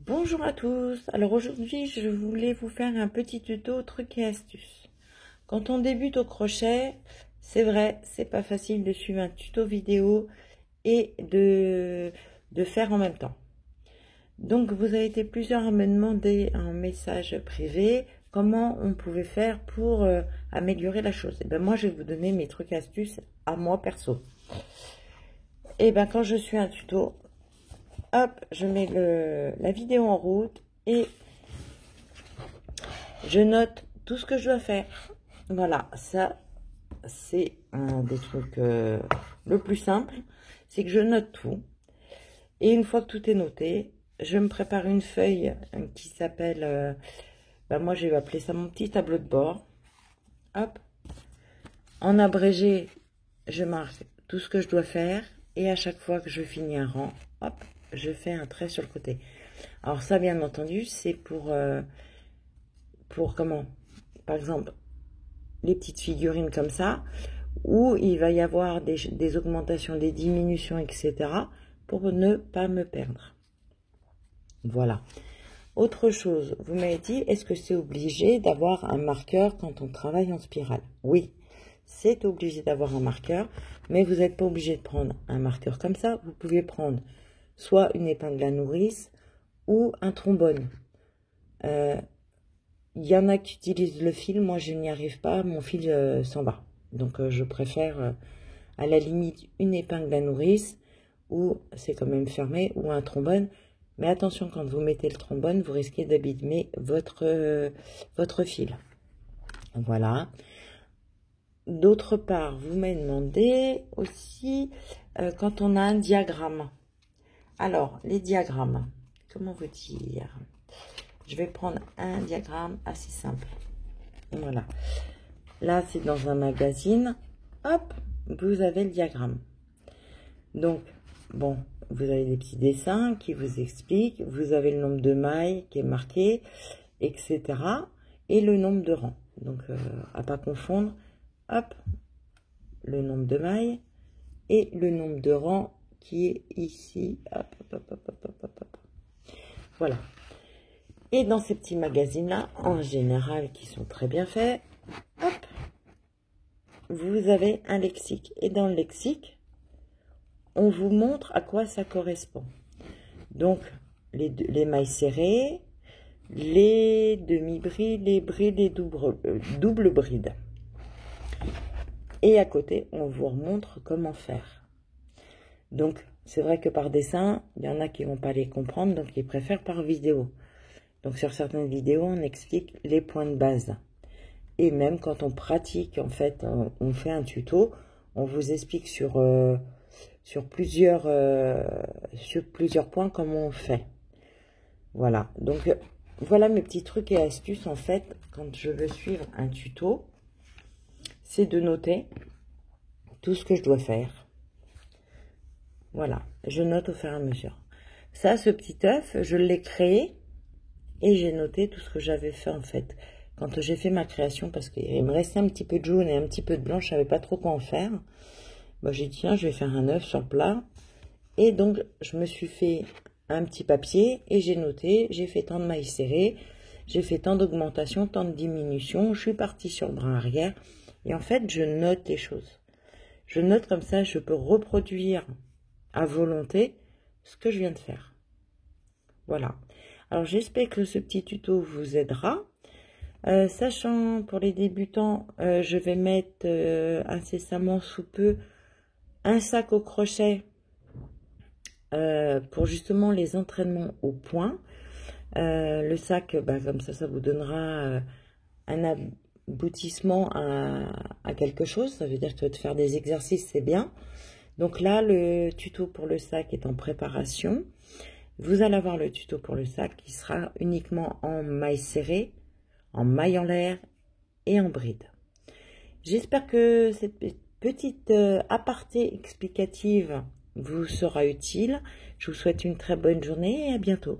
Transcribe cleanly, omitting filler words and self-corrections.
Bonjour à tous, alors aujourd'hui je voulais vous faire un petit tuto trucs et astuces. Quand on débute au crochet, c'est vrai, c'est pas facile de suivre un tuto vidéo et de faire en même temps. Donc vous avez été plusieurs à me demander en message privé comment on pouvait faire pour améliorer la chose. Et ben moi je vais vous donner mes trucs et astuces à moi perso. Et ben quand je suis un tuto, hop, je mets la vidéo en route et je note tout ce que je dois faire. Voilà, ça, c'est un des trucs le plus simple. C'est que je note tout. Et une fois que tout est noté, je me prépare une feuille qui s'appelle... moi, je vais appeler ça mon petit tableau de bord. Hop. En abrégé, je marque tout ce que je dois faire. Et à chaque fois que je finis un rang, hop, je fais un trait sur le côté. Alors ça, bien entendu, c'est pour comment? Par exemple, les petites figurines comme ça, où il va y avoir des augmentations, des diminutions, etc. pour ne pas me perdre. Voilà. Autre chose, vous m'avez dit, est-ce que c'est obligé d'avoir un marqueur quand on travaille en spirale? Oui, c'est obligé d'avoir un marqueur, mais vous n'êtes pas obligé de prendre un marqueur comme ça. Vous pouvez prendre soit une épingle à nourrice ou un trombone. Il y en a qui utilisent le fil, moi je n'y arrive pas, mon fil s'en va. Donc je préfère à la limite une épingle à nourrice, ou c'est quand même fermé, ou un trombone. Mais attention, quand vous mettez le trombone, vous risquez d'abîmer votre fil. Voilà. D'autre part, vous m'avez demandé aussi quand on a un diagramme. Alors, les diagrammes, comment vous dire? Je vais prendre un diagramme assez simple. Voilà. Là, c'est dans un magazine. Hop, vous avez le diagramme. Donc, bon, vous avez des petits dessins qui vous expliquent. Vous avez le nombre de mailles qui est marqué, etc. Et le nombre de rangs. Donc, à pas confondre. Hop, le nombre de mailles et le nombre de rangs qui est ici. Hop, hop, hop, hop, hop, hop, hop. Voilà. Et dans ces petits magazines-là, en général, qui sont très bien faits, hop, vous avez un lexique. Et dans le lexique, on vous montre à quoi ça correspond. Donc, les mailles serrées, les demi-brides, les brides, les doubles brides. Et à côté, on vous remontre comment faire. Donc, c'est vrai que par dessin, il y en a qui ne vont pas les comprendre, donc ils préfèrent par vidéo. Donc, sur certaines vidéos, on explique les points de base. Et même quand on pratique, en fait, on fait un tuto, on vous explique sur plusieurs points comment on fait. Voilà. Donc, voilà mes petits trucs et astuces, en fait, quand je veux suivre un tuto. C'est de noter tout ce que je dois faire. Voilà. Je note au fur et à mesure. Ça, ce petit œuf, je l'ai créé. Et j'ai noté tout ce que j'avais fait en fait. Quand j'ai fait ma création, parce qu'il me restait un petit peu de jaune et un petit peu de blanc, je ne savais pas trop quoi en faire. J'ai dit, tiens, je vais faire un œuf sur plat. Et donc, je me suis fait un petit papier et j'ai noté, j'ai fait tant de mailles serrées, j'ai fait tant d'augmentation, tant de diminution. Je suis partie sur le bras arrière. Et en fait, je note les choses. Je note comme ça, je peux reproduire à volonté ce que je viens de faire. Voilà. Alors, j'espère que ce petit tuto vous aidera. Sachant, pour les débutants, je vais mettre incessamment sous peu un sac au crochet pour justement les entraînements au point. Le sac, comme ça vous donnera un aboutissement à quelque chose. Ça veut dire que de faire des exercices, c'est bien. Donc là, le tuto pour le sac est en préparation. Vous allez avoir le tuto pour le sac qui sera uniquement en mailles serrées, en mailles en l'air et en bride. J'espère que cette petite aparté explicative vous sera utile. Je vous souhaite une très bonne journée et à bientôt.